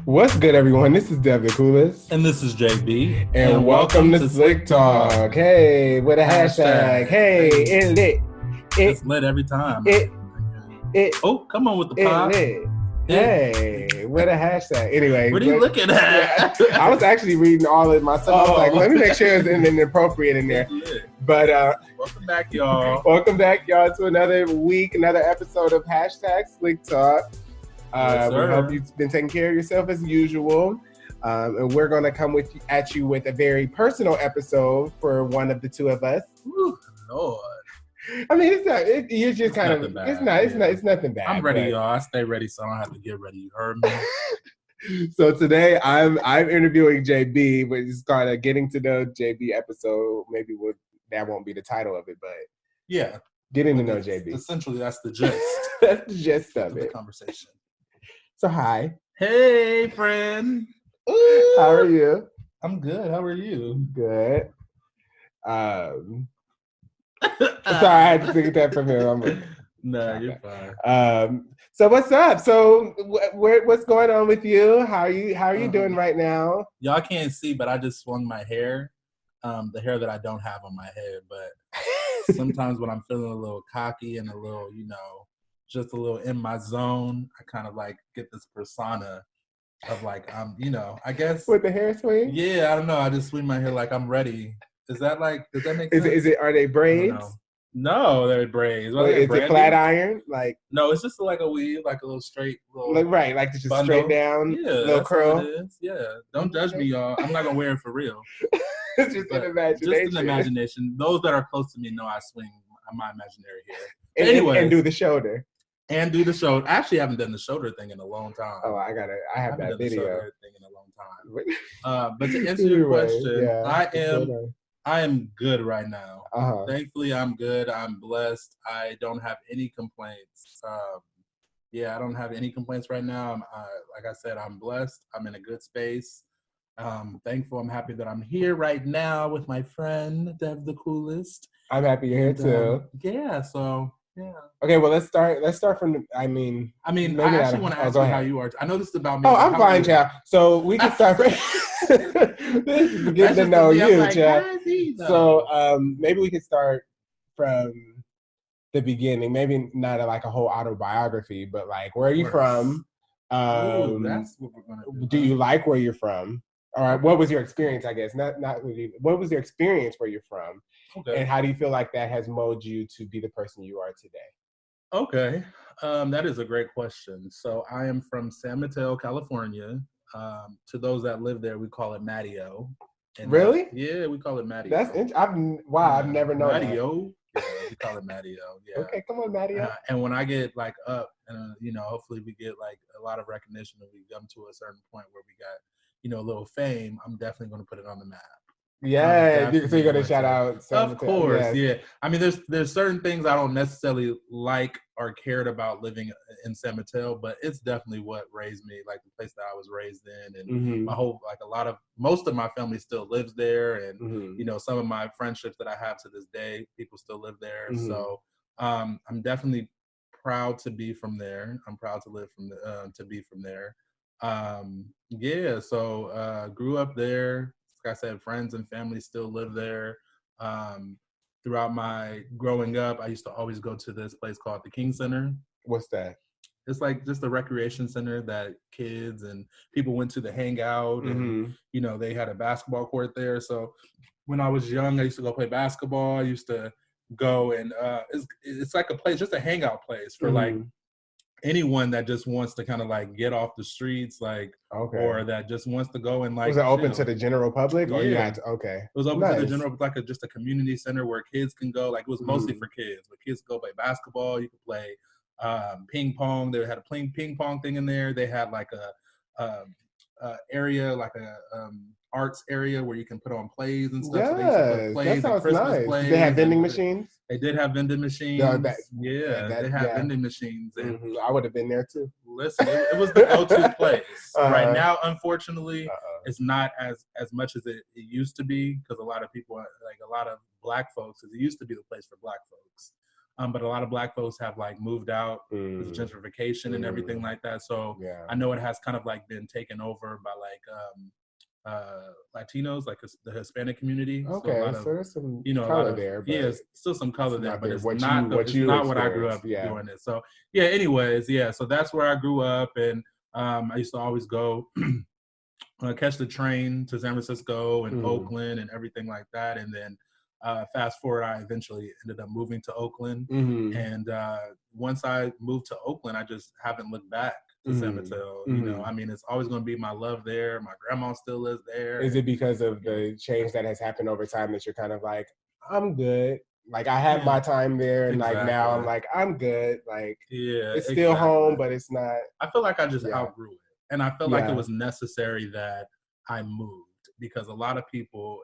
What's good, everyone? This is Dev the Coolest. And this is JB. And welcome to Slick Talk. Hey, with a hashtag. Hey, it lit. It's lit every time. Oh, come on with the pop. Lit. Hey, with a hashtag. Anyway. What are you looking at? Yeah, I was actually reading all of my stuff. I was like, let me make sure it's inappropriate in there. But welcome back, y'all. Welcome back, y'all, to another week, another episode of hashtag Slick Talk. Yes, we hope you've been taking care of yourself as usual. And we're going to come at you with a very personal episode for one of the two of us. Ooh, Lord. I mean, it's not. You're just kind of. Bad. It's nothing bad. I'm ready, y'all. I stay ready, so I don't have to get ready. You heard me. So today I'm interviewing JB, but it's kind of getting to know JB episode. Maybe that won't be the title of it, but yeah, getting to know JB. Essentially, that's the gist. That's the gist of it. The conversation. So hi. Hey, friend. Ooh. How are you? I'm good. How are you? Good. Sorry, I had to take that from him. No, you're fine. So what's up? So what's going on with you? How are you doing right now? Y'all can't see, but I just swung my hair, the hair that I don't have on my head. But sometimes when I'm feeling a little cocky and a little, just a little in my zone, I kind of like get this persona of like, I guess. With the hair swing? Yeah, I don't know. I just swing my hair like I'm ready. Does that make sense? Are they braids? No, they're braids. Is it flat iron? Like no, it's just like a weave, like a little straight, like just bundle. Straight down, little curl. It is. Yeah, don't judge me, y'all. I'm not gonna wear it for real. It's just an imagination. Just an imagination. Those that are close to me know I swing my imaginary hair. Anyway, and do the shoulder. I actually haven't done the shoulder thing in a long time. Oh, I have that video. The shoulder thing in a long time. But to answer your question, I am good right now. Uh-huh. Thankfully, I'm good. I'm blessed. I don't have any complaints. I don't have any complaints right now. Like I said, I'm blessed. I'm in a good space. Thankful. I'm happy that I'm here right now with my friend, Dev the Coolest. I'm happy you're here too. Yeah. So. Yeah. Okay, well let's start from I actually want to ask you how you are. I know this is about me. Oh, I'm fine, child. So we can start this is getting to know you, child. So maybe we could start from the beginning. Maybe not like a whole autobiography, but like where are you from? That's what we're gonna do. Do you like where you're from? All right, what was your experience, I guess? What was your experience where you're from? Okay. And how do you feel like that has molded you to be the person you are today? Okay. That is a great question. So I am from San Mateo, California. To those that live there, we call it Mateo. Really? Yeah, we call it Mateo. That's interesting. I've never known Mateo. Yeah, we call it Mateo. Yeah. Okay, come on, Mateo. And when I get like up, and hopefully we get like a lot of recognition, and we come to a certain point where we got a little fame, I'm definitely going to put it on the map. Yeah, so you're going to shout out. Of course, yeah. I mean, there's certain things I don't necessarily like or cared about living in San Mateo, but it's definitely what raised me, like the place that I was raised in, and my whole, like most of my family still lives there, and some of my friendships that I have to this day, people still live there. So I'm definitely proud to be from there. I'm proud to to be from there. So grew up there. Like I said, friends and family still live there. Throughout my growing up, I used to always go to this place called the King Center. What's that? It's like just a recreation center that kids and people went to hang out, and they had a basketball court there. So when I was young, I used to go play basketball. I used to go and it's like a place, just a hangout place for like anyone that just wants to kind of like get off the streets, like, or that just wants to go and like. Was it open to the general public? Or yeah. Okay. It was open to the general, like just a community center where kids can go. Like it was mostly for kids, but kids could go play basketball. You could play ping pong. They had a ping pong thing in there. They had like a area, like a arts area where you can put on plays and stuff. Yeah, so that sounds nice. They have vending machines? They did have vending machines. They had vending machines. And I would have been there too. Listen, it was the go-to place. Right now, unfortunately, it's not as much as it used to be, because a lot of people, like a lot of Black folks, it used to be the place for Black folks. But a lot of Black folks have like moved out with gentrification and everything like that. So I know it has kind of like been taken over by like Latinos, like the Hispanic community. Okay, so there's some color there. But yeah, still some color there, but it's not what I grew up doing it. So yeah, anyways, yeah, so that's where I grew up, and I used to always go catch the train to San Francisco and Oakland and everything like that, and then fast forward, I eventually ended up moving to Oakland, and once I moved to Oakland, I just haven't looked back to San Mateo. You know, I mean, it's always going to be my love there. My grandma still lives there. Is it because of the change that has happened over time that you're kind of like, I'm good? Like, I had my time there, and like now I'm like, I'm good. Like, it's still home, but it's not. I feel like I just outgrew it, and I felt like it was necessary that I moved, because a lot of people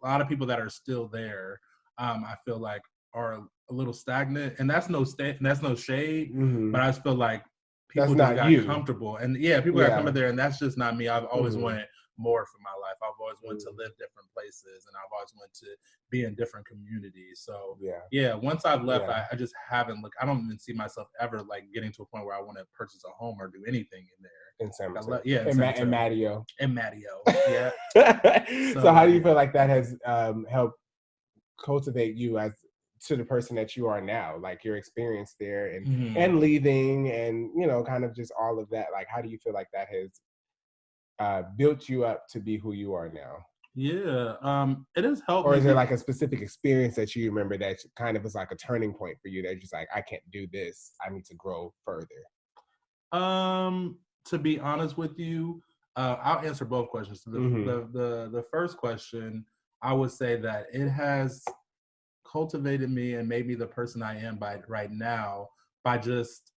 that are still there, I feel like are a little stagnant, and that's no shade, but I just feel like people just got comfortable, and people got coming there, and that's just not me. I've always wanted more for my life. I've always wanted to live different places, and I've always wanted to be in different communities. So once I've left, I just haven't looked. I don't even see myself ever like getting to a point where I want to purchase a home or do anything in there. In San Mateo. In Mateo. In Mateo, yeah. So how do you feel like that has helped cultivate you as to the person that you are now, like your experience there and leaving and, you know, kind of just all of that? Like, how do you feel like that has built you up to be who you are now? Yeah, it has helped. Or is there like a specific experience that you remember that kind of was like a turning point for you that you're just like, I can't do this, I need to grow further? To be honest with you, I'll answer both questions. The first question, I would say that it has cultivated me and made me the person I am right now by just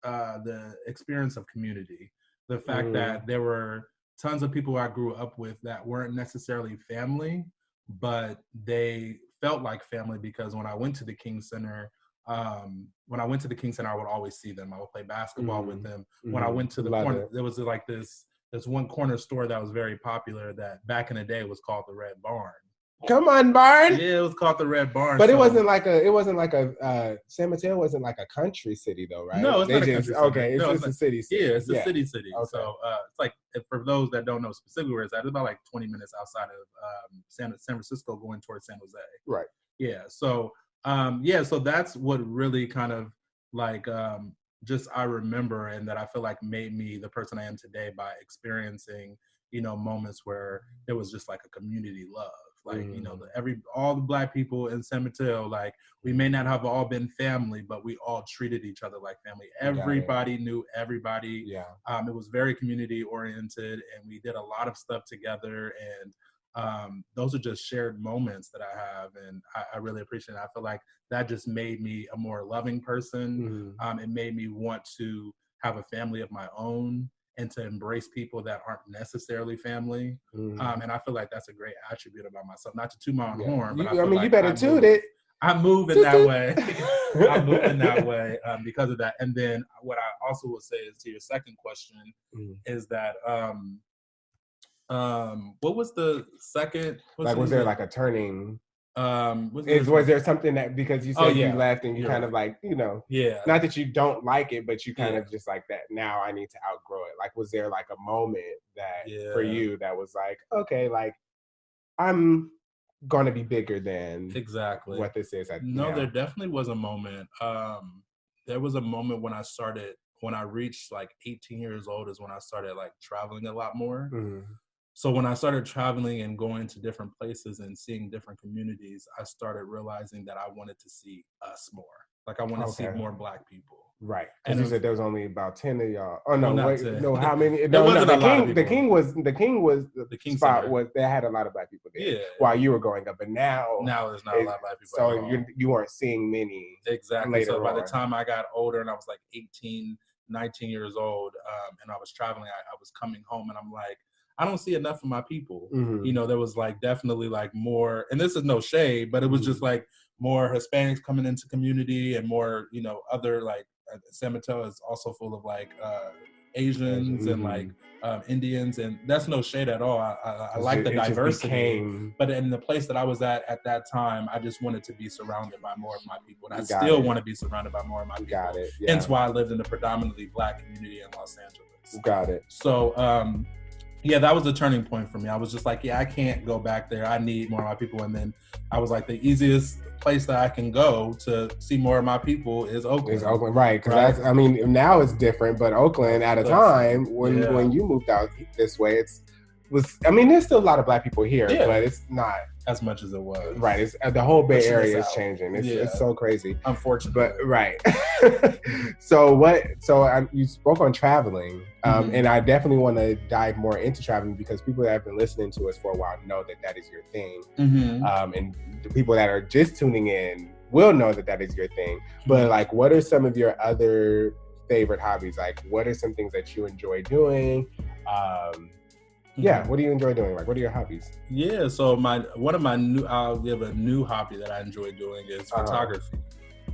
the experience of community. The fact that there were tons of people I grew up with that weren't necessarily family, but they felt like family, because when I went to the King Center, I would always see them. I would play basketball with them. When I went to the corner, there was like this one corner store that was very popular that back in the day was called the Red Barn. Come on, Barn. Yeah, it was called the Red Barn. But it wasn't like a San Mateo wasn't like a country city though, right? No, it's not a country city. Okay, it's a city. Yeah, it's a city. Okay. So it's like, for those that don't know specifically where it's at, it's about like 20 minutes outside of San Francisco going towards San Jose. Right. Yeah. So so that's what really kind of like just I remember, and that I feel like made me the person I am today by experiencing, you know, moments where there was just like a community love. Like, you know, all the Black people in San Mateo, like, we may not have all been family, but we all treated each other like family. Everybody knew everybody. Yeah. It was very community oriented, and we did a lot of stuff together. And those are just shared moments that I have, and I really appreciate it. I feel like that just made me a more loving person. It made me want to have a family of my own, and to embrace people that aren't necessarily family. And I feel like that's a great attribute about myself. Not to toot my own horn, but you better toot it. I move in that way. I move in that way because of that. And then what I also would say is, to your second question, is that what was the second? Was there like a turning? Was there something that, because you said you left and you kind of like, you know, not that you don't like it, but you kind of just like that, now I need to outgrow it. Like, was there like a moment that for you that was like, okay, like I'm going to be bigger than what this is? No, there definitely was a moment. There was a moment when I reached like 18 years old is when I started like traveling a lot more. So when I started traveling and going to different places and seeing different communities, I started realizing that I wanted to see us more. Like, I want to see more Black people. Right. And you said there was only about 10 of y'all. Oh no, no, how many? The King spot was they had a lot of Black people there while you were growing up, but now there's not a lot of Black people. So you weren't seeing many. Exactly. So by the time I got older and I was like 18, 19 years old, and I was traveling, I was coming home and I'm like, I don't see enough of my people. You know, there was like definitely like more, and this is no shade, but it was just like more Hispanics coming into community and more, you know, other like San Mateo is also full of like Asians and like Indians, and that's no shade at all. I like the diversity, but in the place that I was at that time, I just wanted to be surrounded by more of my people, and I still want to be surrounded by more of my people. Got it. Yeah. Hence why I lived in a predominantly Black community in Los Angeles. Got it. So yeah, that was the turning point for me. I was just like, yeah, I can't go back there. I need more of my people. And then I was like, the easiest place that I can go to see more of my people is Oakland. Right? Because I mean, now it's different, but Oakland at a time when you moved out this way, I mean, there's still a lot of Black people here, but it's not as much as it was. Right. It's the whole Bay Area is changing. It's so crazy. Unfortunately. But right. So you spoke on traveling, and I definitely want to dive more into traveling because people that have been listening to us for a while know that is your thing. And the people that are just tuning in will know that is your thing. But like, what are some of your other favorite hobbies? Like, what are some things that you enjoy doing? Yeah, what do you enjoy doing? Like, what are your hobbies? Yeah, so I'll give a new hobby that I enjoy doing is photography.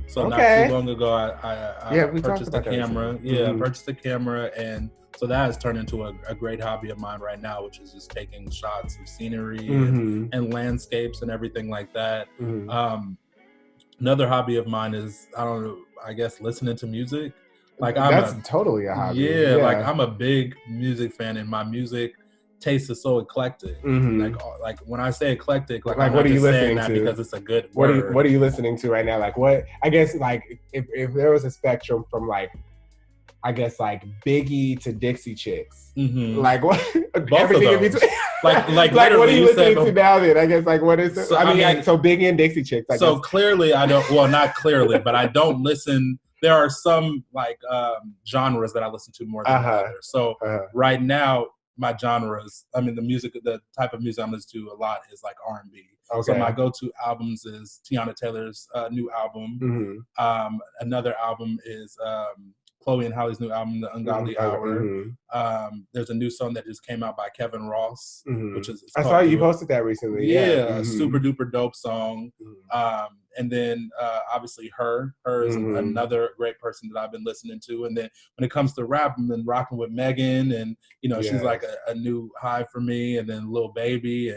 So not too long ago, I purchased a camera. I purchased a camera, and so that has turned into a great hobby of mine right now, which is just taking shots of scenery and landscapes and everything like that. Another hobby of mine is, I guess listening to music. Like that's totally a hobby. Yeah, like I'm a big music fan, and my music taste is so eclectic. Like when I say eclectic, like I'm what are you listening to? Because it's a good word. What are you listening to right now? Like what? I guess like if there was a spectrum from like, I guess like Biggie to Dixie Chicks, like what? Both of those. like what are you listening to now? Then I guess like what is it? So, I mean, so Biggie and Dixie Chicks. So clearly I don't. Well, not clearly, but I don't listen. There are some like genres that I listen to more than others. So right now, my genres, I mean, the type of music I'm listening to a lot is like R&B. Okay. So my go-to albums is Tiana Taylor's new album. Another album is Chloe and Halle's new album, The Ungodly Hour. There's a new song that just came out by Kevin Ross, which is I saw you posted that recently. Yeah, super duper dope song. And then obviously Her is another great person that I've been listening to. And then when it comes to rap, I've been rocking with Megan, and she's like a new high for me. And then Lil Baby,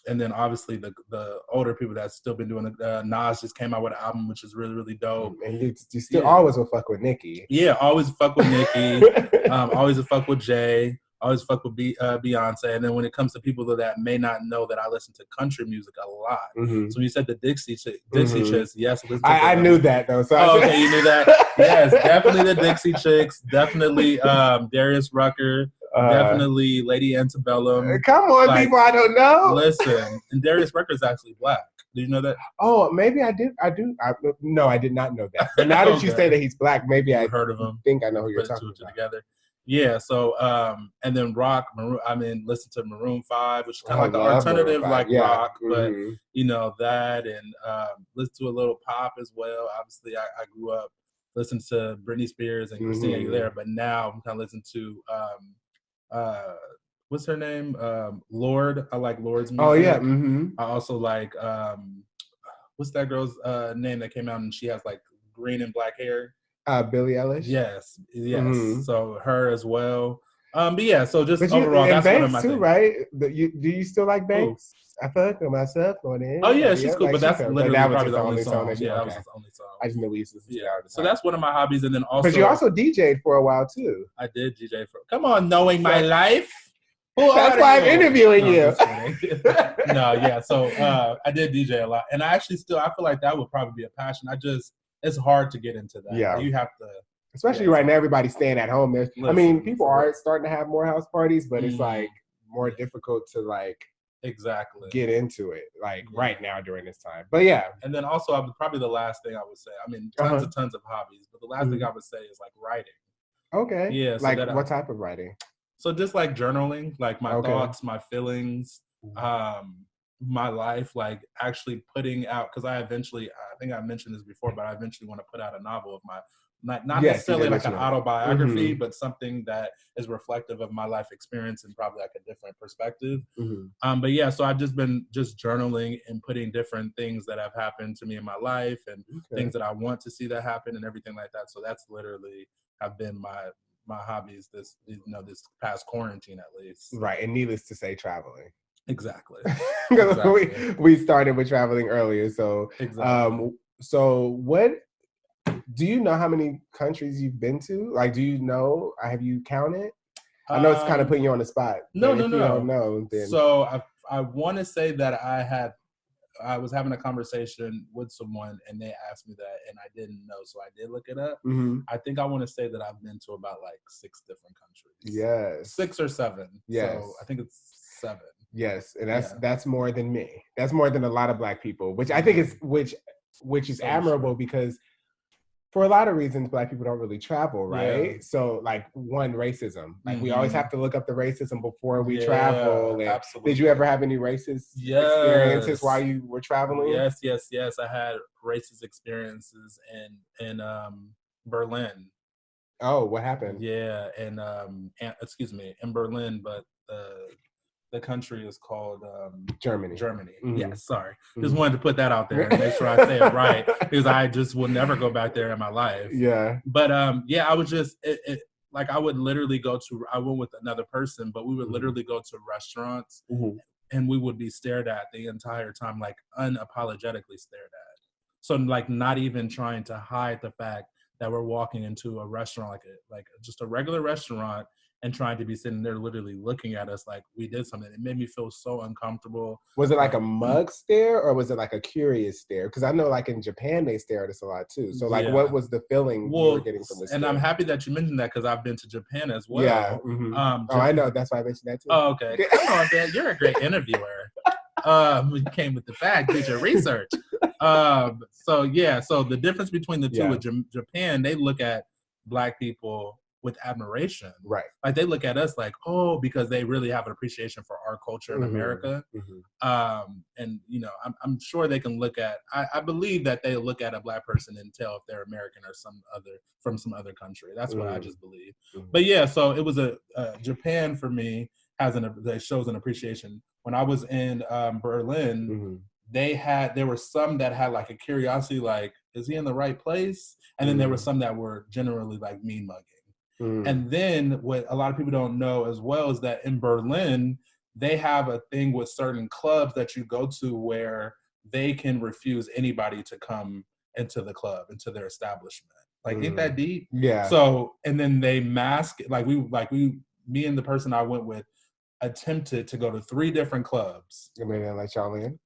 and then obviously the older people that's still been doing it. Nas just came out with an album which is really, really dope. And you still always will fuck with Nicki. Yeah, always fuck with Nicki. Always will fuck with Jay. Always fuck with Beyonce. And then when it comes to people that may not know that I listen to country music a lot. So when you said the Dixie Chicks, yes. I knew that though. So okay, you knew that? Yes, definitely the Dixie Chicks. Definitely Darius Rucker. Definitely Lady Antebellum. Come on, like, people I don't know. Listen, and Darius Rucker is actually Black. Did you know that? Oh, maybe I did. No, I did not know that. But now that you say that he's Black, maybe I heard of him. Think I know who you're talking about. Together. Yeah, so and then rock, listen to Maroon 5, which is kind of like an alternative rock, but that, and listen to a little pop as well. Obviously, I grew up listening to Britney Spears and Christina Aguilera, but now I'm kind of listening to what's her name? Lorde. I like Lorde's music. Oh yeah. I also like what's that girl's name that came out and she has like green and black hair? Billie Eilish. Yes. So her as well. But yeah, so just overall, that's one of my too, things. Right? Do you still like Banks? I feel like myself going in. Oh yeah, she's cool, like, but that's literally probably the only song. Yeah, that was his only song. I just knew we used to see that. So that's one of my hobbies, and then also. But you also DJ'd for a while too. I did DJ for. Come on, knowing my life. That's why I'm interviewing you. So I did DJ a lot, and I feel like that would probably be a passion. It's hard to get into that. Yeah, you have to. Especially right now, everybody's staying at home. People are starting to have more house parties, but it's like more difficult to like get into it right now during this time. But yeah. And then also probably the last thing I would say, tons of hobbies, but the last thing I would say is like writing. Okay. Yeah. So like what type of writing? So just like journaling, like my thoughts, my feelings, my life, like actually putting out, because I think I mentioned this before, but I eventually want to put out a novel of my, not necessarily like an autobiography, but something that is reflective of my life experience and probably like a different perspective. But yeah, so I've just been journaling and putting different things that have happened to me in my life and things that I want to see that happen and everything like that. So that's literally have been my hobbies this past quarantine at least. Right, and needless to say, traveling. Exactly. we started with traveling earlier, so exactly. So what do you know how many countries you've been to? Like, do you know? Have you counted? I know it's kind of putting you on the spot. No. You don't know, then so I want to say that I was having a conversation with someone and they asked me that and I didn't know, so I did look it up. Mm-hmm. I think I want to say that I've been to about like 6 different countries. Yes, 6 or 7. Yes, so I think it's 7. Yes, and that's more than me. That's more than a lot of Black people, which I think is which is so admirable because for a lot of reasons, Black people don't really travel, right? Yeah. So, like, one, racism. Like, we always have to look up the racism before we travel. And absolutely. Did you ever have any racist experiences while you were traveling? Yes. I had racist experiences in Berlin. Oh, what happened? Yeah, and in Berlin, but the country is called Germany. Mm-hmm. Yes, sorry. Mm-hmm. Just wanted to put that out there and make sure I say it right because I just will never go back there in my life. Yeah. But I was just like I would literally I went with another person, but we would literally go to restaurants and we would be stared at the entire time, like unapologetically stared at. So like not even trying to hide the fact that we're walking into a restaurant, like just a regular restaurant, and trying to be sitting there literally looking at us like we did something. It made me feel so uncomfortable. Was it like a mug stare or was it like a curious stare? Because I know like in Japan, they stare at us a lot too. So like what was the feeling you were getting from this? And I'm happy that you mentioned that because I've been to Japan as well. Yeah. Mm-hmm. I know. That's why I mentioned that too. Oh, okay. Come on, man. You're a great interviewer. You came with the facts, did your research. So the difference between the two with Japan, they look at Black people with admiration. Right. Like they look at us like, oh, because they really have an appreciation for our culture in America. Mm-hmm. And I'm sure they can look at, I believe that they look at a Black person and tell if they're American or from some other country. That's what I just believe. Mm-hmm. But so it was Japan for me that shows an appreciation. When I was in Berlin, there were some that had like a curiosity, like, is he in the right place? And then there were some that were generally like mean mugging. And then what a lot of people don't know as well is that in Berlin, they have a thing with certain clubs that you go to where they can refuse anybody to come into the club, into their establishment. Like, ain't that deep? Yeah. So, and then they mask, me and the person I went with attempted to go to 3 different clubs. You made it like y'all in?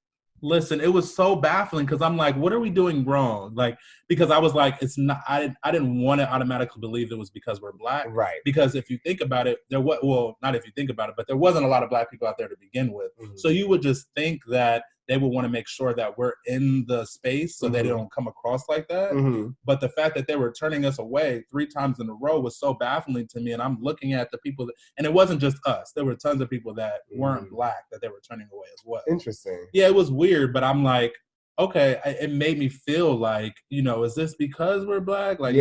Listen, it was so baffling because I'm like, what are we doing wrong? Like, because I was like, it's not, I didn't want to automatically believe it was because we're Black. Right. Because if you think about it, not if you think about it, but there wasn't a lot of Black people out there to begin with. Mm-hmm. So you would just think that they would want to make sure that we're in the space so they don't come across like that. Mm-hmm. But the fact that they were turning us away 3 times in a row was so baffling to me. And I'm looking at the people and it wasn't just us. There were tons of people that weren't Black that they were turning away as well. Interesting. Yeah, it was weird, but I'm like, okay, it made me feel like, is this because we're Black? Like,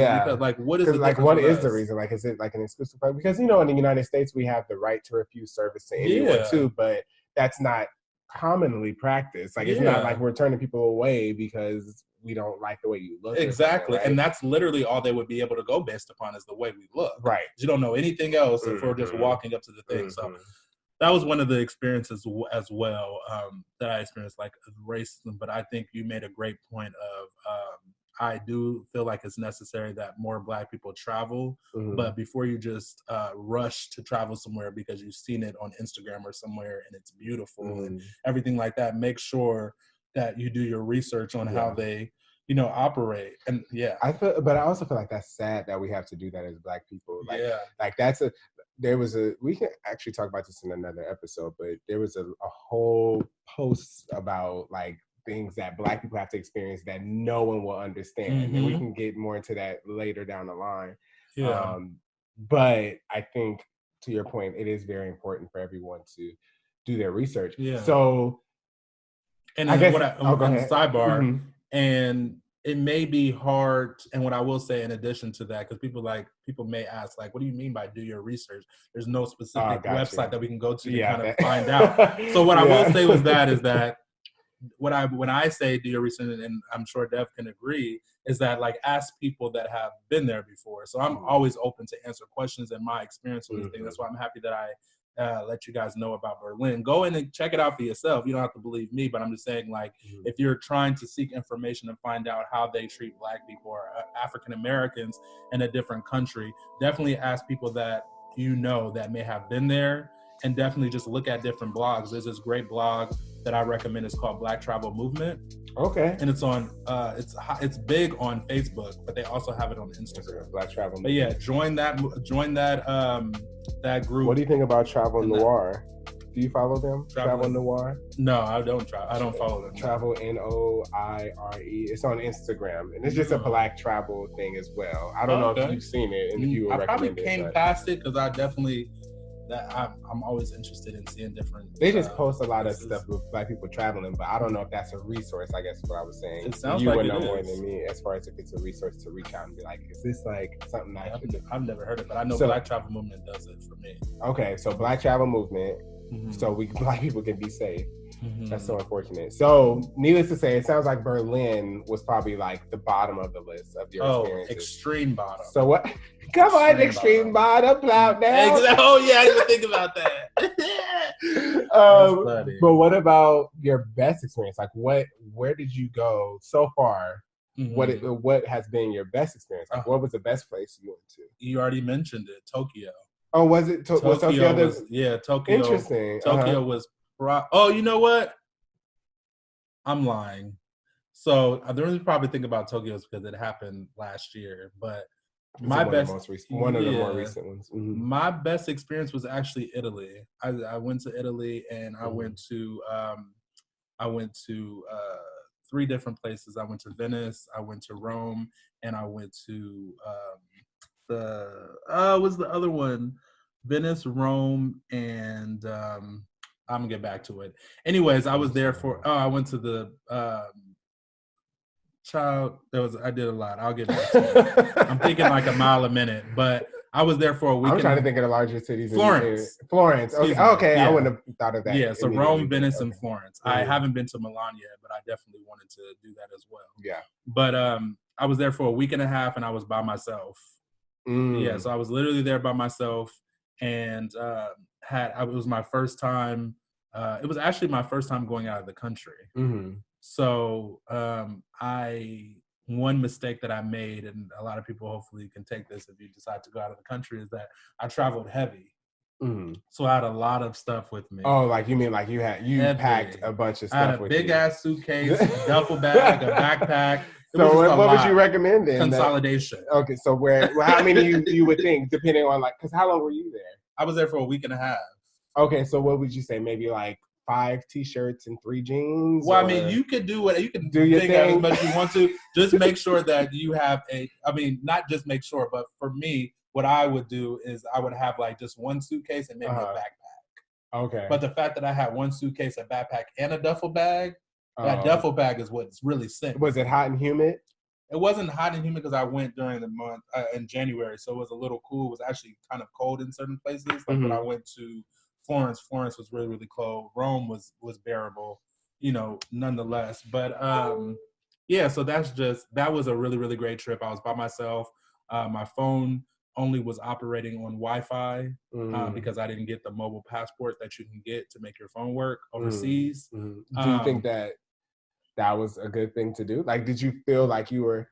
what is the what is the reason? Like, is it like an exclusive right? Because, in the United States, we have the right to refuse service to anyone too, but that's not commonly practiced. Like, it's not like we're turning people away because we don't like the way you look. Exactly. Right? And that's literally all they would be able to go based upon is the way we look. Right. You don't know anything else if we're just walking up to the thing. So that was one of the experiences as well that I experienced, like racism. But I think you made a great point of I do feel like it's necessary that more Black people travel, but before you just rush to travel somewhere because you've seen it on Instagram or somewhere and it's beautiful and everything like that, make sure that you do your research on how they, operate. And but I also feel like that's sad that we have to do that as Black people. Like, like we can actually talk about this in another episode, but there was a whole post about like things that Black people have to experience that no one will understand. And we can get more into that later down the line. Yeah. But I think, to your point, it is very important for everyone to do their research. Yeah. So, and I guess on the sidebar, and it may be hard. And what I will say in addition to that, because people may ask, like, what do you mean by do your research? There's no specific website that we can go to kind of find out. So what I will say is that when I say do your research, and I'm sure Dev can agree, is that like ask people that have been there before. So I'm always open to answer questions and my experience with things. That's why I'm happy that I let you guys know about Berlin. Go in and check it out for yourself. You don't have to believe me, but I'm just saying, like, if you're trying to seek information and find out how they treat Black people or African Americans in a different country, definitely ask people that you know that may have been there, and definitely just look at different blogs. There's this great blog that I recommend. It's called Black Travel Movement. Okay. And it's on it's big on Facebook, but they also have it on Instagram. Black Travel Movement. But yeah, join that group. What do you think about Travel Noir? Do you follow them? Travel Noir? No, I don't follow them. Travel Noire. It's on Instagram, and it's just a Black travel thing as well. I don't know if you've seen it, and if you would recommend it. I probably came past it because I definitely I'm always interested in seeing different. They just post a lot of stuff with Black people traveling, but I don't know if that's a resource. I guess is what I was saying. It sounds you like would it know is. more than me as far as if it's a resource to reach out and be like, is this like something I should do? I've never heard of it, but I know Black Travel Movement does it for me. Okay, so Black Travel Movement, so Black people can be safe. That's so unfortunate. So, needless to say, it sounds like Berlin was probably like the bottom of the list of your experiences. Extreme bottom. So what? Come on, extreme bottom, plow down. Oh yeah, I didn't think about that. But what about your best experience? Like, where did you go so far? What has been your best experience? Like, what was the best place you went to? You already mentioned it, Tokyo. Oh, was it? Tokyo was Tokyo. Interesting. Tokyo was. Oh, you know what? I'm lying. So the reason you probably think about Tokyo is because it happened last year. But one of the more recent ones. My best experience was actually Italy. I went to Italy, and I went to 3 different places. I went to Venice, I went to Rome, and I went to what's the other one? Venice, Rome, and I'm gonna get back to it. Anyways, I was there for. I went to the I did a lot. I'll get back to it. I'm thinking like a mile a minute, but I was there for a week. I'm trying to think of the larger cities. Florence. Okay. Yeah. I wouldn't have thought of that. Yeah, so Rome, Venice, and Florence. I haven't been to Milan yet, but I definitely wanted to do that as well. Yeah. But I was there for a week and a half, and I was by myself. Yeah, so I was literally there by myself, and it was my first time. It was actually my first time going out of the country. So one mistake that I made, and a lot of people hopefully can take this if you decide to go out of the country, is that I traveled heavy. So I had a lot of stuff with me. Oh, like you mean like you packed a bunch of stuff? I had a big ass suitcase, a duffel bag, a backpack. So what would you recommend then? Consolidation. Okay, so how many you would think, depending on like, because how long were you there? I was there for a week and a half. Okay, so what would you say? Maybe like 5 t-shirts and 3 jeans? Well, I mean, you can do what you can do your thing as much as you want to. Just make sure that you have not just make sure, but for me, what I would do is I would have like just one suitcase and maybe a backpack. Okay. But the fact that I had one suitcase, a backpack, and a duffel bag, that duffel bag is what's really sick. Was it hot and humid? It wasn't hot and humid because I went during the month in January, so it was a little cool. It was actually kind of cold in certain places. Like when I went to Florence was really, really cold. Rome was bearable, nonetheless. But yeah, so that was a really, really great trip. I was by myself. My phone only was operating on Wi-Fi because I didn't get the mobile passport that you can get to make your phone work overseas. Do you think that was a good thing to do? Like, did you feel like you were,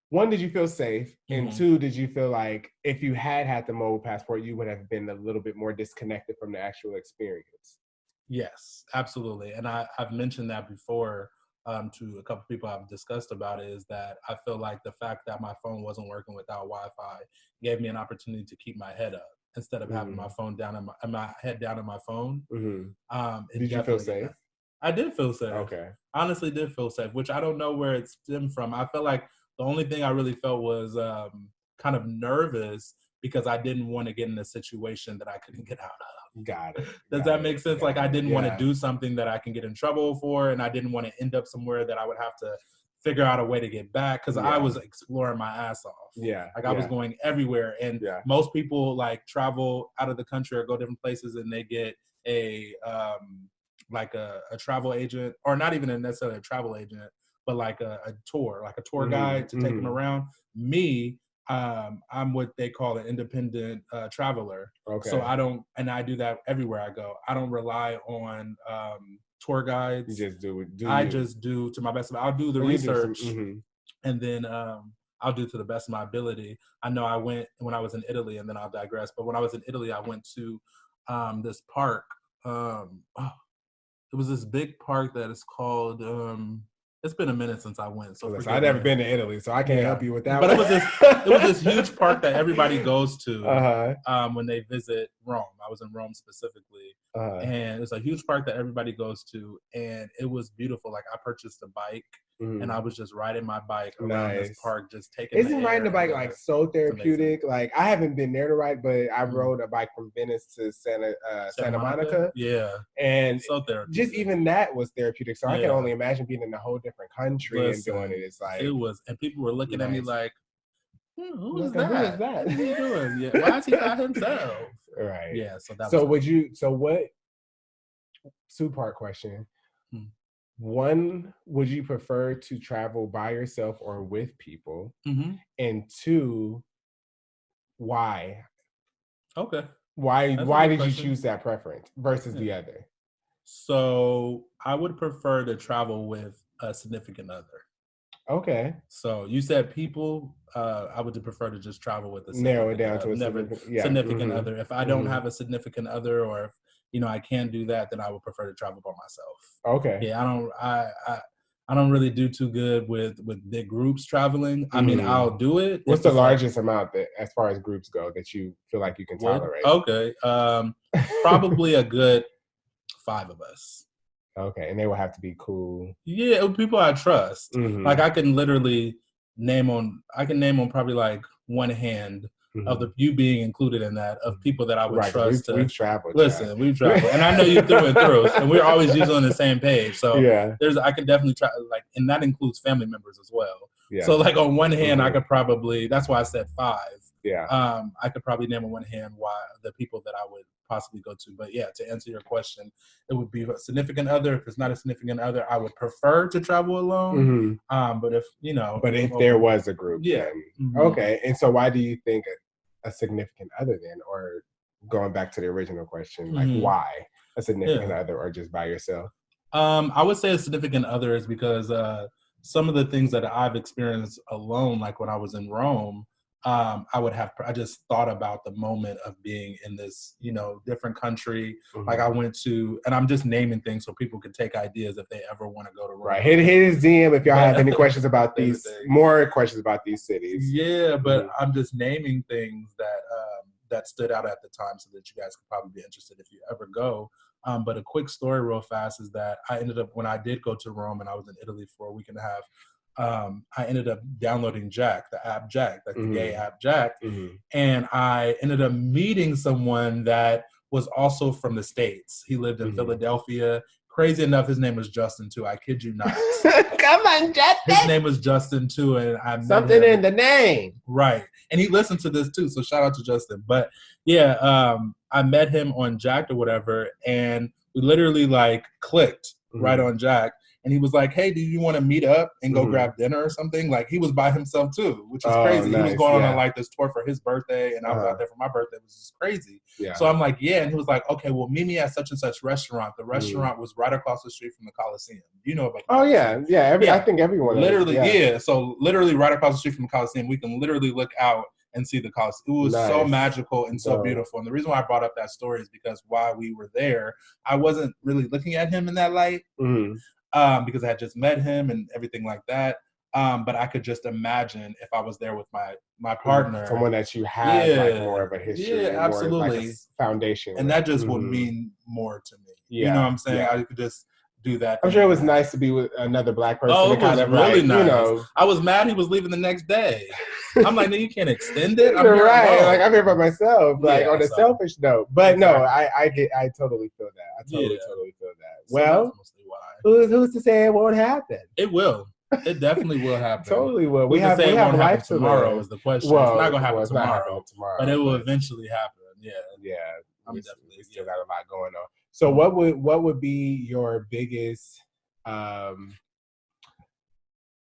one, did you feel safe? And 2, did you feel like if you had the mobile passport, you would have been a little bit more disconnected from the actual experience? Yes, absolutely. And I've mentioned that before to a couple people I've discussed about it, is that I feel like the fact that my phone wasn't working without Wi-Fi gave me an opportunity to keep my head up instead of having my phone down and my head down on my phone. Did you feel safe? I did feel safe. Okay. Honestly did feel safe, which I don't know where it stemmed from. I felt like the only thing I really felt was kind of nervous because I didn't want to get in a situation that I couldn't get out of. Got it. Does that make sense? Like I didn't want to do something that I can get in trouble for, and I didn't want to end up somewhere that I would have to figure out a way to get back because I was exploring my ass off. Like I was going everywhere, and most people like travel out of the country or go different places, and they get a like a travel agent, or not even necessarily a travel agent, but like a tour guide to take them around. Me, I'm what they call an independent traveler. Okay. So I do that everywhere I go. I don't rely on tour guides. You just do I just do to my best. I'll do the research, and then I'll do to the best of my ability. I know I went when I was in Italy, and then I'll digress. But when I was in Italy, I went to this park. It was this big park that is called. It's been a minute since I went, so I've never been to Italy, so I can't help you with that. But it was this huge park that everybody goes to when they visit Rome. I was in Rome specifically, and it's a huge park that everybody goes to, and it was beautiful. Like I purchased a bike, and I was just riding my bike around this park, just taking. Isn't riding the bike like so therapeutic? Like I haven't been there to ride, but I rode a bike from Venice to Santa Monica. Yeah, and so therapeutic. Just even that was therapeutic. So I can only imagine being in a whole different country and doing it. It's like it was, and people were looking at me like, "Who is that? Who is that? What is he doing? Yeah, why is he by himself?" Right. Yeah. So what? Two-part question. One, would you prefer to travel by yourself or with people? And two, why? Okay. Why did you choose that preference versus the other? So I would prefer to travel with a significant other. Okay. So you said people. I would prefer to just travel with a narrow it down to a significant other. If I don't have a significant other, or if I can't do that, then I would prefer to travel by myself. Okay. Yeah, I don't really do too good with big groups traveling. I mean, I'll do it. What's the largest amount that, as far as groups go, that you feel like you can tolerate? Okay. Probably a good 5 of us. Okay, and they will have to be cool. Yeah, people I trust. Like I can literally name on probably like one hand of you being included in that, of people that I would trust. We've traveled. Listen, we've traveled, and I know you through and through, and we're always usually on the same page. So I can definitely try, like, and that includes family members as well. Yeah. So like on one hand, I could probably, that's why I said 5. Yeah. I could probably name on one hand why the people that I would possibly go to. But yeah, to answer your question, it would be a significant other. If it's not a significant other, I would prefer to travel alone. But if if there was a group, then, okay. And so why do you think a significant other then, or going back to the original question, like why a significant other or just by yourself? I would say a significant other is because some of the things that I've experienced alone, like when I was in Rome, I just thought about the moment of being in this, different country. Like I went to, and I'm just naming things so people can take ideas if they ever want to go to Rome. Right. Hit his DM if y'all have any questions about more questions about these cities. Yeah, but I'm just naming things that stood out at the time so that you guys could probably be interested if you ever go. But a quick story real fast is that I ended up, when I did go to Rome and I was in Italy for a week and a half, I ended up downloading Jack, the app Jack, like the gay app Jack. And I ended up meeting someone that was also from the States. He lived in Philadelphia. Crazy enough, his name was Justin too. I kid you not. Come on, Justin. His name was Justin too, and I met something him. In the name, right? And he listened to this too, so shout out to Justin. But yeah, I met him on Jack or whatever, and we literally like clicked right on Jack. And he was like, "Hey, do you want to meet up and go grab dinner or something?" Like he was by himself too, which is crazy. Nice. He was going on like this tour for his birthday, and I was out there for my birthday. It was just crazy. Yeah. So I'm like, "Yeah," and he was like, "Okay, well, meet me at such and such restaurant." The restaurant was right across the street from the Coliseum. You know about? I think everyone literally, So literally right across the street from the Coliseum, we can literally look out and see the Coliseum. It was so magical and so beautiful. And the reason why I brought up that story is because while we were there, I wasn't really looking at him in that light. Because I had just met him and everything like that. But I could just imagine if I was there with my partner. Someone that you had like more of a history. Yeah, absolutely. Like a foundation. And that just would mean more to me. Yeah. You know what I'm saying? I could just do that. I'm sure it was nice to be with another Black person. Oh, it was really nice. I was mad he was leaving the next day. I'm like, no, you can't extend it. You're right. Like I'm here by myself, like on a selfish note. But no, I totally feel that. I totally feel that. So well, who's to say it won't happen? It will. It definitely will happen. Totally will. We have life tomorrow is the question. Well, it's not gonna happen tomorrow, but it will eventually happen. Yeah. Yeah. We still got a lot going on. So what would be your biggest, I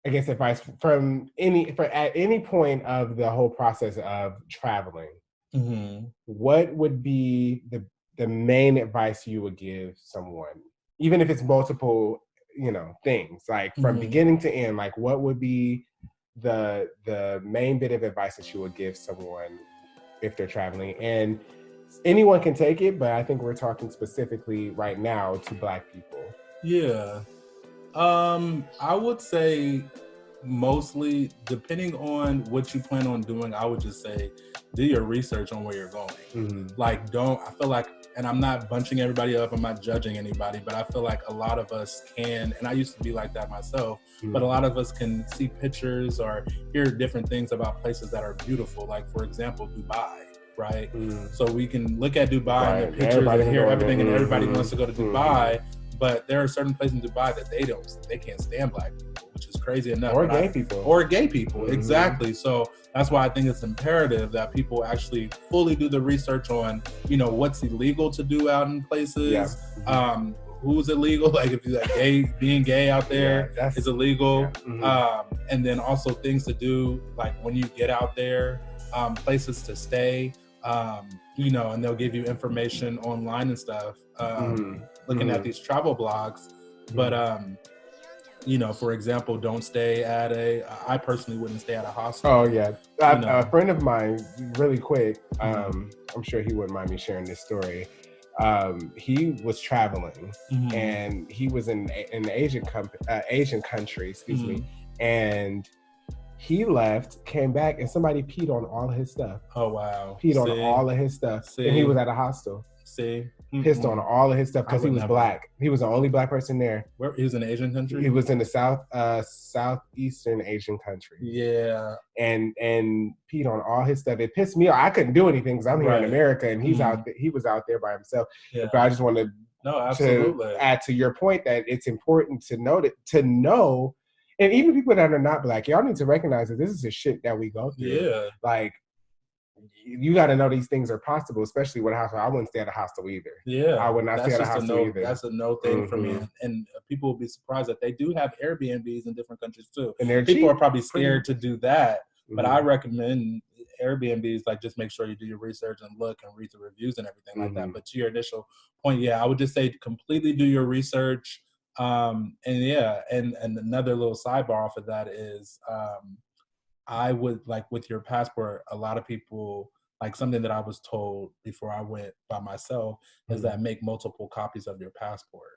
guess, advice at any point of the whole process of traveling? Mm-hmm. What would be the main advice you would give someone, even if it's multiple, things, like from beginning to end? Like, what would be the main bit of advice that you would give someone if they're traveling? And anyone can take it, but I think we're talking specifically right now to Black people. Yeah. I would say mostly, depending on what you plan on doing, I would just say do your research on where you're going. Mm-hmm. Like, I feel like, and I'm not bunching everybody up, I'm not judging anybody, but I feel like a lot of us can, and I used to be like that myself, but a lot of us can see pictures or hear different things about places that are beautiful. Like, for example, Dubai. Right? So we can look at Dubai and the pictures and hear everything, and everybody wants to go to Dubai, but there are certain places in Dubai that they can't stand Black people, which is crazy enough. Or gay people. Exactly. So that's why I think it's imperative that people actually fully do the research on, what's illegal to do out in places. Yeah. Who's illegal? Like, if you're like being gay out there is illegal. Yeah. And then also things to do, like when you get out there, places to stay, and they'll give you information online and stuff, looking at these travel blogs. But, for example, don't stay at I personally wouldn't stay at a hostel. Oh, yeah. A friend of mine, really quick, I'm sure he wouldn't mind me sharing this story. He was traveling and he was in an Asian country, excuse me, and he left, came back, and somebody peed on all of his stuff. Oh, wow. Peed on all of his stuff. And he was at a hostel. Pissed on all of his stuff because he was Black. He was the only Black person there. He was in an Asian country? He was in the southeastern Asian country. Yeah. And peed on all his stuff. It pissed me off. I couldn't do anything because I'm here in America, and he was out there by himself. Yeah. But I just wanted to add to your point that it's important to know. And even people that are not Black, y'all need to recognize that this is the shit that we go through. Yeah. Like, you got to know these things are possible, especially with a hostel. I wouldn't stay at a hostel either. Yeah. I would not stay at a hostel either. That's a no thing for me. And people will be surprised that they do have Airbnbs in different countries too. And they're people are probably scared to do that. But I recommend Airbnbs, like, just make sure you do your research and look and read the reviews and everything like that. But to your initial point, I would just say completely do your research. And another little sidebar off of that is I would, like, with your passport, a lot of people, like, something that I was told before I went by myself is that make multiple copies of your passport.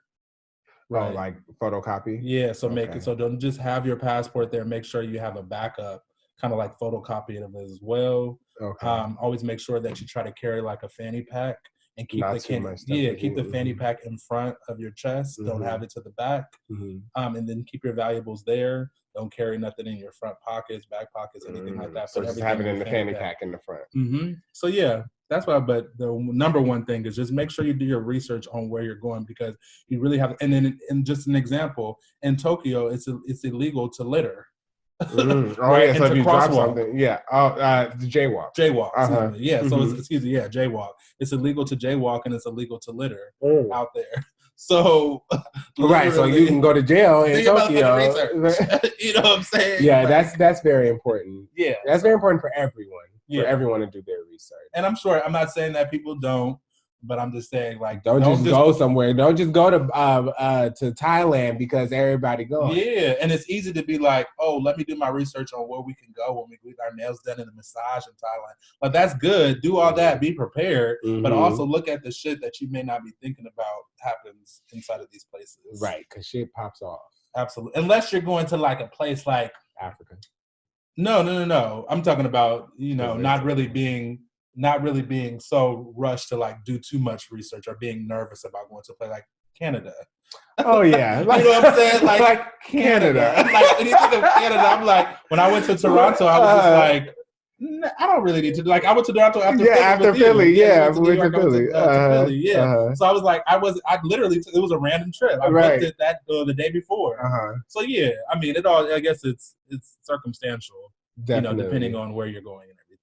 Right? Oh, like photocopy? Yeah, so so don't just have your passport there, make sure you have a backup, kind of like photocopy it as well. Okay. Always make sure that you try to carry like a fanny pack and keep the fanny pack in front of your chest. Don't have it to the back. And then keep your valuables there. Don't carry nothing in your front pockets, back pockets, anything like that. So just have it in the fanny pack in the front. So yeah, that's why. But the number one thing is just make sure you do your research on where you're going, because you really have. And then, and just an example, in Tokyo, it's illegal to litter. Oh, right? Yeah, so if you drop something, the jaywalk. Jaywalk, yeah. So jaywalk. It's illegal to jaywalk and it's illegal to litter out there. So right, so you can go to jail in Tokyo. You know what I'm saying? Yeah, that's very important. Yeah, that's very important for everyone. For everyone to do their research. And I'm not saying that people don't, but I'm just saying, like, don't just go somewhere. Don't just go to Thailand because everybody goes. Yeah, and it's easy to be like, oh, let me do my research on where we can go when we get our nails done and a massage in Thailand. But that's good. Do all that. Be prepared. But also look at the shit that you may not be thinking about happens inside of these places. Right, because shit pops off. Absolutely. Unless you're going to like a place like Africa. No. I'm talking about, not really being so rushed to like do too much research or being nervous about going to a place like Canada. Oh yeah, you know what I'm saying? Like Canada. Like when you think of Canada, I'm like, when I went to Toronto, I was just like, I don't really need to. Like, I went to Toronto after Philly. We went to Philly. So I was like, I literally, it was a random trip. I did that the day before. So yeah, I mean, I guess it's circumstantial. Definitely. Depending on where you're going and everything.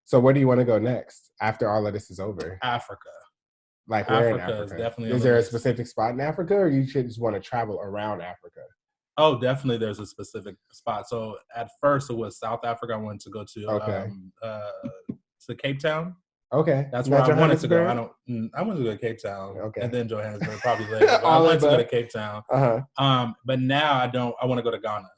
So where do you want to go next after all of this is over? Africa. Like where in Africa Africa? Is definitely. Is there a specific spot in Africa, or you just want to travel around Africa? Oh, definitely. There's a specific spot. So at first it was South Africa. I wanted to go to Cape Town. Okay, that's where I wanted to go. I wanted to go to Cape Town. Okay, and then Johannesburg probably later. But I wanted to go to Cape Town. But now I don't. I want to go to Ghana.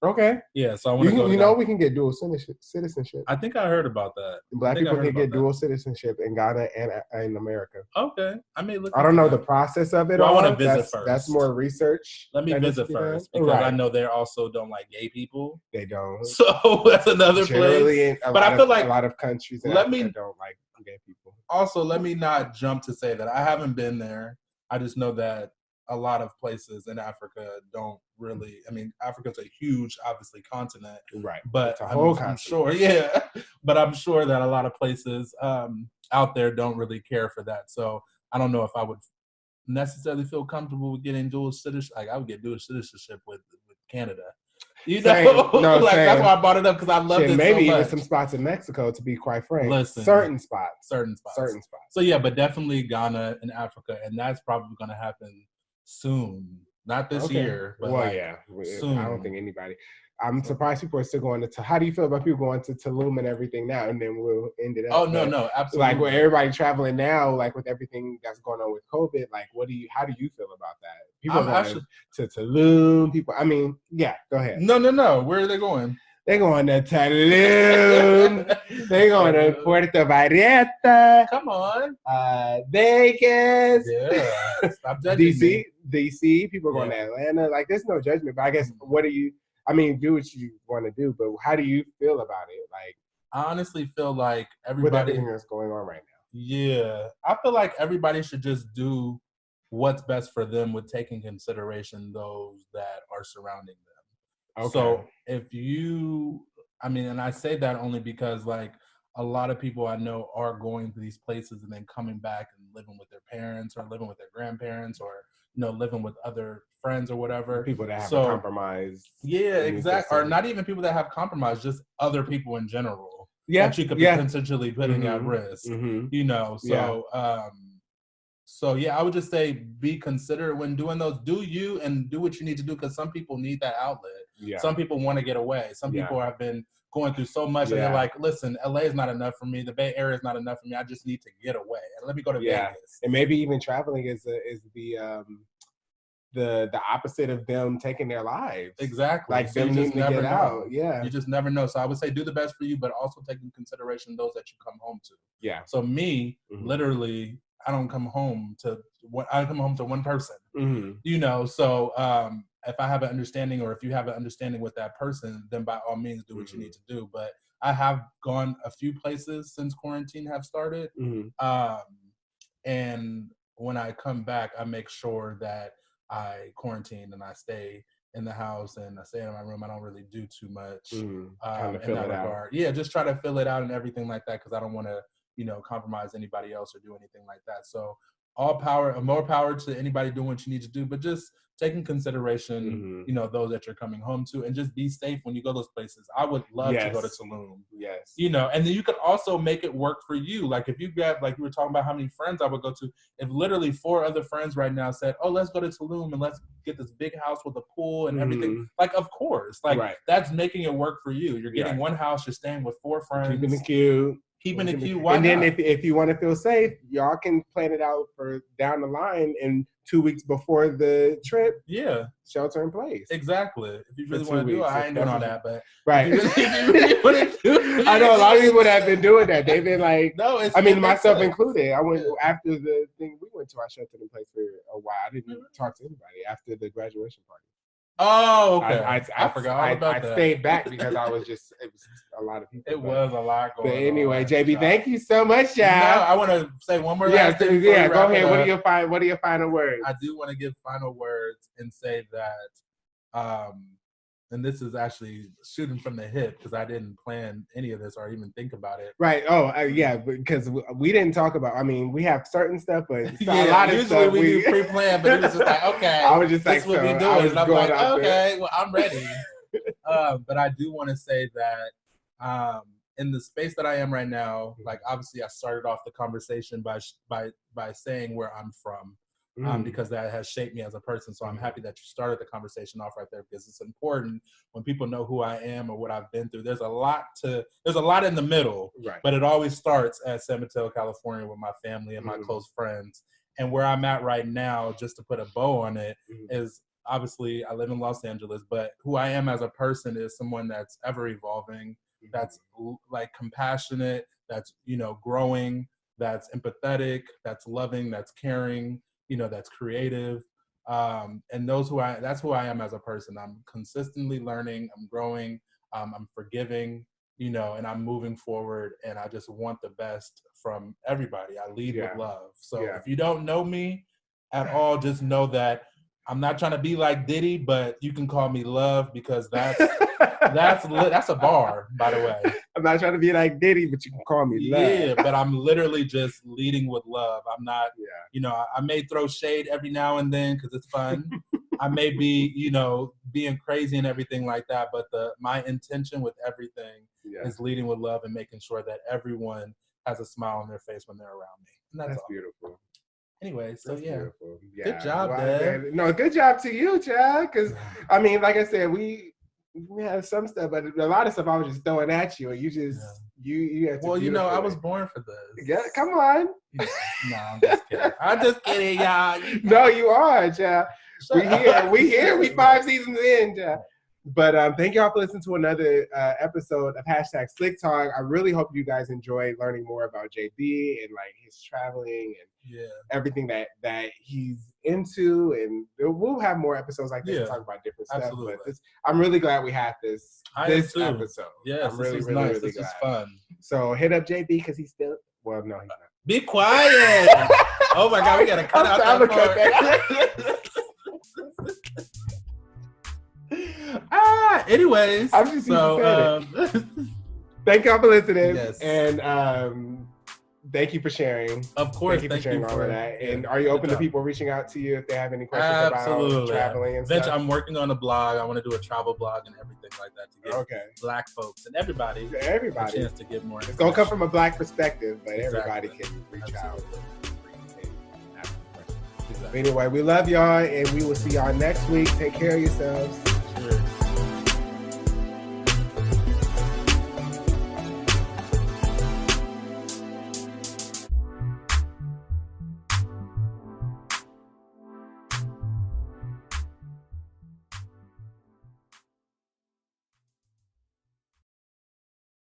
Okay. Yeah, so I want to go. You know, we can get dual citizenship. I think I heard about that. Black people can get dual citizenship in Ghana and in America. Okay, I may look. I don't know the process of it. I want to visit first. That's more research. Let me visit first because I know they also don't like gay people. They don't. So that's another place. But I feel like a lot of countries don't like gay people. Also, let me not jump to say that I haven't been there. I just know that a lot of places in Africa don't really. I mean, Africa's a huge, obviously, continent, right? But I'm sure, yeah. But I'm sure that a lot of places out there don't really care for that. So I don't know if I would necessarily feel comfortable with getting dual citizenship. Like I would get dual citizenship with Canada. You know, that's why I brought it up because I love it. Maybe so much. Even some spots in Mexico, to be quite frank. Certain spots. So yeah, but definitely Ghana and Africa, and that's probably going to happen soon. Not this year, but soon. I don't think anybody. I'm surprised people are still going to. How do you feel about people going to Tulum and everything now? And then we'll end it up. Oh no, absolutely. Like where everybody traveling now, like with everything that's going on with COVID, like how do you feel about that? People are going to Tulum. People, I mean, yeah, go ahead. No. Where are they going? They're going to Tulum. They're going to Puerto Vallarta. Come on. Vegas. Yeah. Stop judging me. DC. People are going to Atlanta. Like, there's no judgment. But I guess, do what you want to do. But how do you feel about it? Like, I honestly feel like everybody. With everything that's going on right now. Yeah. I feel like everybody should just do what's best for them with taking consideration those that are surrounding them. Okay. So if and I say that only because like a lot of people I know are going to these places and then coming back and living with their parents or living with their grandparents or, living with other friends or whatever. People that have compromised. Yeah, exactly. Or not even people that have compromised, just other people in general. Yeah. That you could be potentially putting at risk, So I would just say be considerate when doing those. Do you and do what you need to do because some people need that outlet. Yeah. Some people want to get away. Some people have been going through so much and they're like, listen, LA is not enough for me. The Bay Area is not enough for me. I just need to get away. And let me go to Vegas. And maybe even traveling is the opposite of them taking their lives. Exactly. Like them needing to get out. Yeah. You just never know. So I would say do the best for you, but also take into consideration those that you come home to. Yeah. So me, literally, I come home to one person. Mm-hmm. So if I have an understanding or if you have an understanding with that person, then by all means do what you need to do. But I have gone a few places since quarantine have started. Mm-hmm. And when I come back, I make sure that I quarantine and I stay in the house and I stay in my room. I don't really do too much in that regard. Yeah, just try to fill it out and everything like that because I don't want to, compromise anybody else or do anything like that. So more power to anybody doing what you need to do, but just taking consideration, those that you're coming home to and just be safe when you go to those places. I would love to go to Tulum. Yes. And then you could also make it work for you. Like if you got, like we were talking about how many friends I would go to, if literally 4 other friends right now said, oh, let's go to Tulum and let's get this big house with a pool and everything. Like, of course, that's making it work for you. You're getting one house, you're staying with 4 friends. Keeping it cute. Why and then not? if you want to feel safe, y'all can plan it out for down the line and 2 weeks before the trip. Yeah. Shelter in place. Exactly. If you really want to do it, I ain't doing all that, but right. If you really want to do it, I know a lot of people that have been doing that. They've been like, no, myself included. I went after the thing. We went to our shelter in place for a while. I didn't talk to anybody after the graduation party. Oh, okay. I forgot all about that. I stayed back because it was a lot of people. It was a lot going on. But anyway, JB, thank you so much, y'all. No, I want to say one more last thing. Yeah, go ahead. What are your final words? I do want to give final words and say that, and this is actually shooting from the hip because I didn't plan any of this or even think about it. Right. Oh, yeah, because we didn't talk about, we have certain stuff, but a lot of stuff we do pre-plan, but it was just like, okay, I was just like, this is what we doing. And I'm like, okay, well, I'm ready. But I do want to say that in the space that I am right now, like obviously I started off the conversation by saying where I'm from, because that has shaped me as a person. So I'm happy that you started the conversation off right there, because it's important when people know who I am or what I've been through. There's a lot in the middle, right. But it always starts at San Mateo, California, with my family and my close friends. And where I'm at right now, just to put a bow on it, is obviously I live in Los Angeles, but who I am as a person is someone that's ever evolving, that's like compassionate, that's, growing, that's empathetic, that's loving, that's caring, that's creative. And that's who I am as a person. I'm consistently learning, I'm growing, I'm forgiving, and I'm moving forward, and I just want the best from everybody. I lead with love. So if you don't know me at all, just know that I'm not trying to be like Diddy, but you can call me Love, because that's a bar, by the way. I'm not trying to be like Diddy, but you can call me Love. Yeah, but I'm literally just leading with love. I'm not, I may throw shade every now and then because it's fun. I may be, being crazy and everything like that, but my intention with everything is leading with love and making sure that everyone has a smile on their face when they're around me. And that's all. Beautiful. Anyway, so beautiful. Good job, Dad. No, good job to you, Chad. Because I mean, like I said, we have some stuff, but a lot of stuff I was just throwing at you, and you just you had to. Well, I was born for this. Yeah, come on. No, I'm just kidding. I'm just kidding, y'all. No, you are, Chad. We here. We 5 seasons in, Chad. But thank y'all for listening to another episode of #Slick Talk. I really hope you guys enjoy learning more about JB and like his traveling and everything that he's into. And we'll have more episodes like this to talk about different stuff. But I'm really glad we had this episode. Yes, I'm really, this really, nice. really this glad. is fun. So hit up JB because he's still. Well, no, he's not. Be quiet. Oh my God, we gotta cut out that part. Anyways, I'm just thank y'all for listening. Yes. And thank you for sharing. Of course. Thank you for sharing all of that. And are you open to people reaching out to you if they have any questions about traveling and stuff? I'm working on a blog. I want to do a travel blog and everything like that to get Black folks and everybody a chance to get more. It's going to come from a Black perspective, but everybody can reach out. Exactly. Anyway, we love y'all, and we will see y'all next week. Take care of yourselves. Sure.